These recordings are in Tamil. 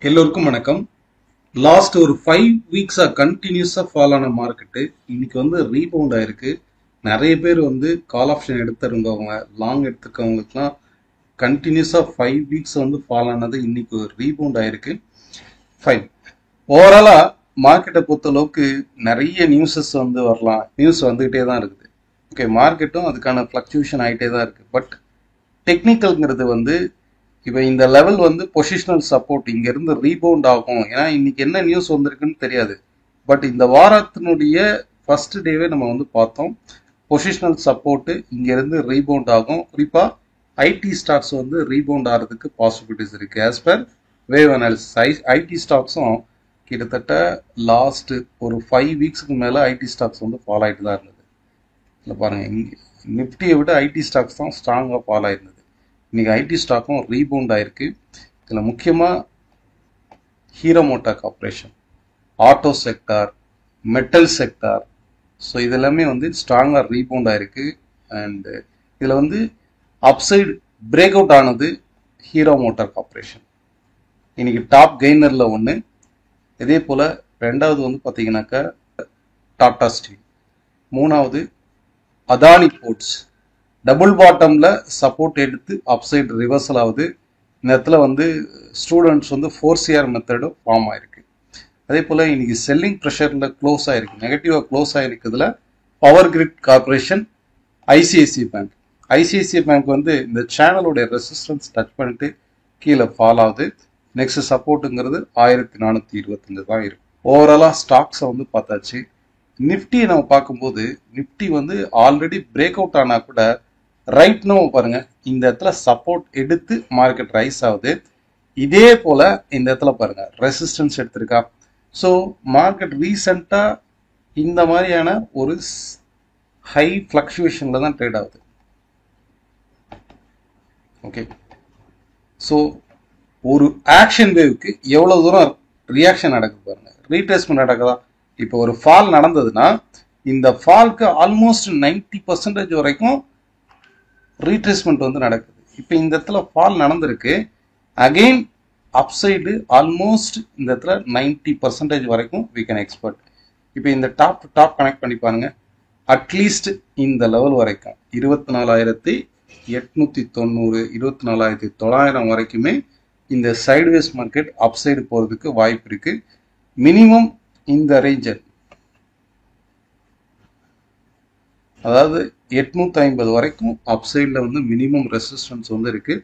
எல்லோருக்கும் வணக்கம். லாஸ்ட் ஒரு 5 வீக்ஸா கண்டினியூஸா ஃபால் ஆன மார்க்கெட்டு இன்னைக்கு வந்து ரீபவுண்ட் ஆயிருக்கு. நிறைய பேர் வந்து கால் ஆப்ஷன் எடுத்திருந்தவங்க, லாங் எடுத்துக்கவங்களுக்குலாம் கண்டினியூஸா 5 வீக்ஸ் வந்து ஃபால் ஆனது இன்னைக்கு ரீபவுண்ட் ஆயிருக்கு. ஃபைன். ஓவராலா மார்க்கெட்டை பொறுத்த அளவுக்கு நிறைய நியூஸஸ் வந்து வரலாம், நியூஸ் வந்துகிட்டே தான் இருக்குது. ஓகே, மார்க்கெட்டும் அதுக்கான ஃபிளக்சுவேஷன் ஆகிட்டே தான் இருக்கு. பட் டெக்னிக்கல்ங்கிறது வந்து இப்போ இந்த லெவல் வந்து பொசிஷனல் சப்போர்ட் இங்க இருந்து ரீபவுண்ட் ஆகும். ஏன்னா இன்னைக்கு என்ன நியூஸ் வந்திருக்குன்னு தெரியாது. பட் இந்த வாரத்தினுடைய ஃபர்ஸ்ட் டேவே நம்ம வந்து பார்த்தோம், பொசிஷனல் சப்போர்ட் இங்க இருந்து ரீபவுண்ட் ஆகும். குறிப்பா ஐடி ஸ்டாக்ஸ் வந்து ரீபவுண்ட் ஆகிறதுக்கு பாசிபிலிட்டிஸ் இருக்கு. As per wave analysis IT ஸ்டாக்ஸும் கிட்டத்தட்ட லாஸ்ட் ஒரு 5 வீக்ஸ்க்கு மேல ஐடி ஸ்டாக்ஸ் வந்து ஃபாலோ ஆயிட்டு தான் இருந்தது. இல்லை பாருங்க, நிப்டியை விட ஐடி ஸ்டாக்ஸ் தான் ஸ்ட்ராங்காக ஃபாலோ ஆயிருந்தது. இன்னைக்கு ஐடி ஸ்டாக்கும் ரீபவுண்ட் ஆயிருக்கு. இதில் முக்கியமாக hero motor corporation, auto sector, metal sector, so இதெல்லாமே வந்து ஸ்ட்ராங்காக ரீபவுண்ட் ஆயிருக்கு. அண்ட் இதில் வந்து அப்சைடு பிரேக் அவுட் ஆனது ஹீரோ மோட்டார் கார்பரேஷன், இன்னைக்கு டாப் கெய்னரில் ஒன்று. இதே போல் ரெண்டாவது வந்து பார்த்தீங்கன்னாக்கா டாடா ஸ்டீல், மூணாவது அதானி போர்ட்ஸ். டபுள் பாட்டம்ல சப்போர்ட் எடுத்து அப்சைட் ரிவர்சல் ஆகுது. இந்த இடத்துல வந்து ஸ்டூடெண்ட்ஸ் வந்து 4CR மெத்தடும் ஃபார்ம் ஆயிருக்கு. அதே போல இன்னைக்கு செல்லிங் ப்ரெஷர்ல க்ளோஸ் ஆயிருக்கு, நெகட்டிவா க்ளோஸ் ஆயிருக்குதுல power grid corporation, ICICI bank. ICICI bank வந்து இந்த சேனலோட ரெசிஸ்டன்ஸ் டச் பண்ணிட்டு கீழே ஃபால் ஆகுது. நெக்ஸ்ட் சப்போர்ட்டுங்கிறது 1425 தான் இருக்கு. ஓவராலா ஸ்டாக்ஸை வந்து பார்த்தாச்சு. நிஃப்டி நம்ம பார்க்கும்போது நிஃப்டி வந்து ஆல்ரெடி பிரேக் அவுட் ஆனா கூட ரைட் நோ பாருங்க, இந்த இடத்துல சப்போர்ட் எடுத்து மார்க்கெட் ரைஸ் ஆகுது. இதே போல இந்த இடத்துல பாருங்க ரெசிஸ்டன்ஸ் எடுத்திருக்கா. ஸோ மார்க்கெட் ரீசெண்டா இந்த மாதிரியான ஒரு ஹை ஃபிளக்சுவேஷன்ல தான் ட்ரேட் ஆகுது. ஓகே, ஸோ ஒரு ஆக்ஷன் வேவ்க்கு எவ்வளவு தூரம் ரியாக்ஷன் நடக்குது பாருங்க, ரீட்ரேஸ்மெண்ட் நடக்குதா. இப்போ ஒரு ஃபால் நடந்ததுன்னா இந்த ஃபால்க்கு ஆல்மோஸ்ட் 90% வரைக்கும் ரீட்ரேஸ்மெண்ட் வந்து நடக்குது. இப்போ இந்த இடத்துல ஃபால் நடந்திருக்கு, அகெயின் அப்சைடு ஆல்மோஸ்ட் இந்த இடத்துல 90% வரைக்கும் we can expect. இப்போ இந்த டாப் டு டாப் கனெக்ட் பண்ணி பாருங்க, அட்லீஸ்ட் இந்த லெவல் வரைக்கும் 24,890 24,900 வரைக்குமே இந்த சைட்வேஸ் மார்க்கெட் அப்சைடு போறதுக்கு வாய்ப்பு இருக்கு. மினிமம் இந்த ரேஞ்சர், அதாவது 850 வரைக்கும் அப்சைடில் வந்து மினிமம் ரெசிஸ்டன்ஸ் வந்து இருக்கு.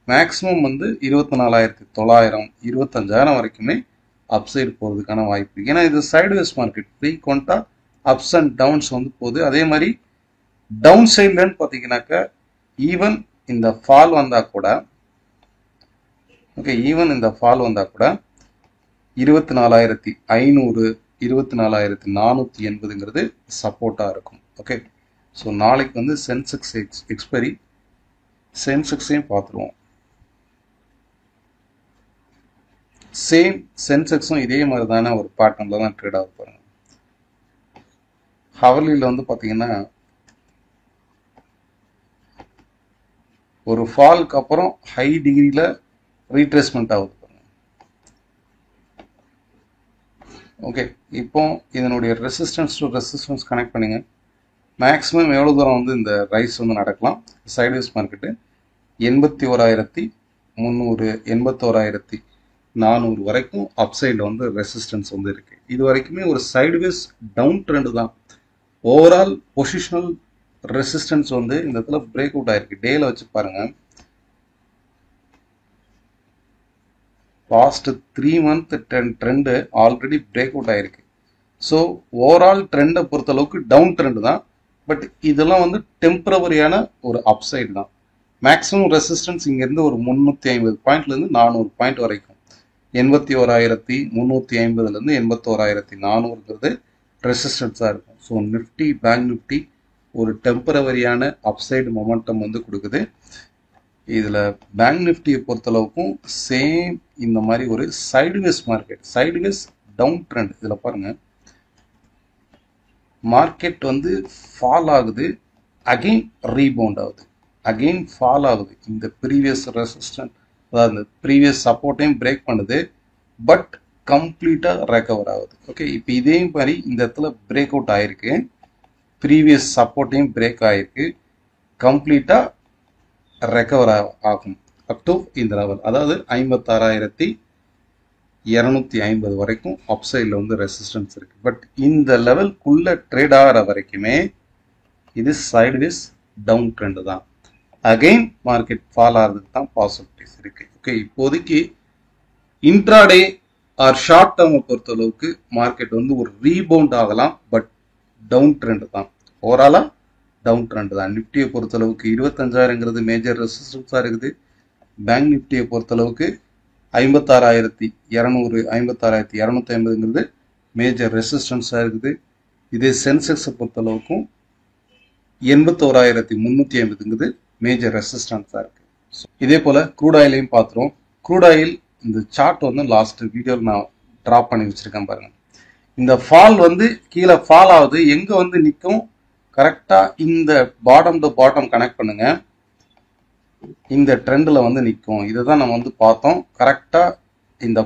மேக்ஸிமம் வந்து 24,900 25,000 வரைக்குமே அப்சைடு போகிறதுக்கான வாய்ப்பு இருக்கு. ஏன்னா இது சைட்வேஸ் மார்க்கெட், ஃப்ரீக்வெண்ட்டாக அப்ஸ் அண்ட் டவுன்ஸ் வந்து போகுது. அதே மாதிரி டவுன் சைட்லன்னு பார்த்தீங்கன்னாக்கா ஈவன் இந்த ஃபால் வந்தா கூட, ஓகே, ஈவன் இந்த ஃபால் வந்தா கூட 24,500 24,480 சப்போர்ட்டாக இருக்கும். ஓகே, ஸோ நாளைக்கு வந்து சென்செக்ஸ் எக்ஸ்பைரி, சென்செக்ஸையும் பார்த்துருவோம். சேம் சென்செக்ஸும் இதே மாதிரி தானே ஒரு பேட்டர்ன்ல தான் ட்ரேட் ஆக போறாங்க. ஹவர்லியில் வந்து பார்த்தீங்கன்னா ஒரு ஃபால்க்கு அப்புறம் ஹை டிகிரியில் ரீட்ரேஸ்மெண்ட் ஆகுது பாருங்க. ஓகே, இப்போ இதனுடைய ரெசிஸ்டன்ஸ் டு ரெசிஸ்டன்ஸ் கனெக்ட் பண்ணுங்க. மேக்ஸிமம் எவ்வளோ தூரம் வந்து இந்த ரைஸ் வந்து நடக்கலாம். சைட்வேஸ் மார்க்கெட்டு 81,300 81,400 வரைக்கும் அப்சைடில் வந்து ரெசிஸ்டன்ஸ் வந்து இருக்கு. இது வரைக்குமே ஒரு சைட்வேஸ் டவுன் ட்ரெண்ட் தான். ஓவரால் பொசிஷனல் ரெசிஸ்டன்ஸ் வந்து இந்த இடத்துல பிரேக் அவுட் ஆயிருக்கு. டேல வச்சு பாருங்க, last 3 month trend already break out ஆயிருக்கு. ஸோ ஓவரால் ட்ரெண்டை பொறுத்த அளவுக்கு டவுன் ட்ரெண்ட் தான். பட் இதெல்லாம் வந்து டெம்பரவரியான ஒரு அப்சைடு தான். மேக்ஸிமம் ரெசிஸ்டன்ஸ் இங்கேருந்து ஒரு 350 பாயிண்ட்லேருந்து 400 பாயிண்ட் வரைக்கும், 81,350லேருந்து 81,400 ரெசிஸ்டன்ஸாக இருக்கும். ஸோ நிஃப்டி, பேங்க் நிஃப்டி ஒரு டெம்பரவரியான அப்சைடு மொமெண்டம் வந்து கொடுக்குது. இதில் பேங்க் நிஃப்டியை பொறுத்தளவுக்கும் சேம் இந்த மாதிரி ஒரு sideways market, sideways down trend. இதில் பாருங்கள், மார்க்கெட் வந்து ஃபால் ஆகுது, அகெயின் ரீபவுண்ட் ஆகுது, அகெயின் ஃபால் ஆகுது. இந்த ப்ரீவியஸ் ரெசிஸ்டன்ட், அதாவது இந்த ப்ரீவியஸ் சப்போர்ட்டையும் பிரேக் பண்ணுது, பட் கம்ப்ளீட்டா ரெக்கவர் ஆகுது. ஓகே, இப்போ இதே மாதிரி இந்த இடத்துல பிரேக் அவுட் ஆயிருக்கு, ப்ரீவியஸ் சப்போர்ட்டையும் பிரேக் ஆயிருக்கு, கம்ப்ளீட்டா ரெக்கவர் ஆகும் அப் டு இந்த லெவல், அதாவது 56,250 வரைக்கும் அப்சைட்ல வந்து ரெசிஸ்டன்ஸ் இருக்கு. பட் இந்த லெவல்குள்ள ட்ரேட் ஆகிற வரைக்குமே இது சைட்வேஸ் டவுன் ட்ரெண்ட் தான். அகைன் மார்க்கெட் ஃபால் ஆகிறதுக்கு தான் பாசிபிலிட்டிஸ் இருக்கு. ஓகே, இப்போதைக்கு இன்ட்ராடே ஆர் ஷார்ட் டேர்மை பொறுத்தளவுக்கு மார்க்கெட் வந்து ஒரு ரீபவுண்ட் ஆகலாம், பட் டவுன் ட்ரெண்ட் தான். ஓவராலா டவுன் ட்ரெண்ட் தான். நிப்டியை பொறுத்தளவுக்கு 25,000ங்கிறது மேஜர் ரெசிஸ்டன்ஸா இருக்குது. பேங்க் நிப்டியை பொறுத்தளவுக்கு 56,200 56,250ங்கிறது மேஜர் ரெசிஸ்டன்ஸா இருக்குது. இதே சென்செக்ஸை பொறுத்தளவுக்கும் 81,350ங்கிறது மேஜர் ரெசிஸ்டன்ஸா இருக்கு. இதே போல க்ரூட் ஆயிலையும் பார்த்துரும். க்ரூட் ஆயில் இந்த சார்ட் வந்து லாஸ்ட் வீடியோவில் நான் டிராப் பண்ணி வச்சிருக்கேன் பாருங்க. இந்த ஃபால் வந்து கீழே ஃபால் ஆகுது, எங்க வந்து நிற்கும், கரெக்டா இந்த பாட்டம் டு பாட்டம் கனெக்ட் பண்ணுங்க, இந்த ட்ரெண்ட்ல வந்து நிற்கும். இதை தான் நம்ம வந்து பார்த்தோம். கரெக்டா இந்த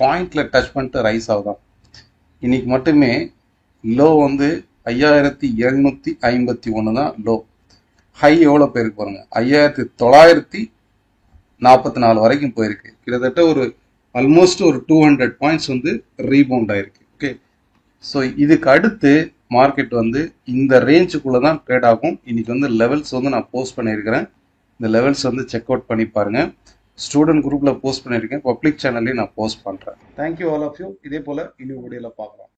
பாயிண்ட்ல டச் பண்ணிட்டு ரைஸ் ஆகுதான். இன்னைக்கு மட்டுமே லோ வந்து 5,751 தான் லோ. ஹை எவ்வளோ போயிருக்கு பாருங்க, 5,944 வரைக்கும் போயிருக்கு. கிட்டத்தட்ட ஒரு ஆல்மோஸ்ட் ஒரு 200 பாயிண்ட்ஸ் வந்து ரீபவுண்ட் ஆயிருக்கு. ஓகே, ஸோ இதுக்கு அடுத்து மார்க்கெட் வந்து இந்த ரேஞ்சுக்குள்ள தான் ட்ரேட் ஆகும். இன்னைக்கு வந்து லெவல்ஸ் வந்து நான் போஸ்ட் பண்ணியிருக்கிறேன். இந்த லெவல்ஸ் வந்து செக் அவுட் பண்ணி பாருங்க. ஸ்டூடெண்ட் குரூப்ல போஸ்ட் பண்ணியிருக்கேன், பப்ளிக் சேனல்லையும் நான் போஸ்ட் பண்றேன். Thank you all of you. இதே போல இன்னும் வீடியோல பார்க்கலாம்.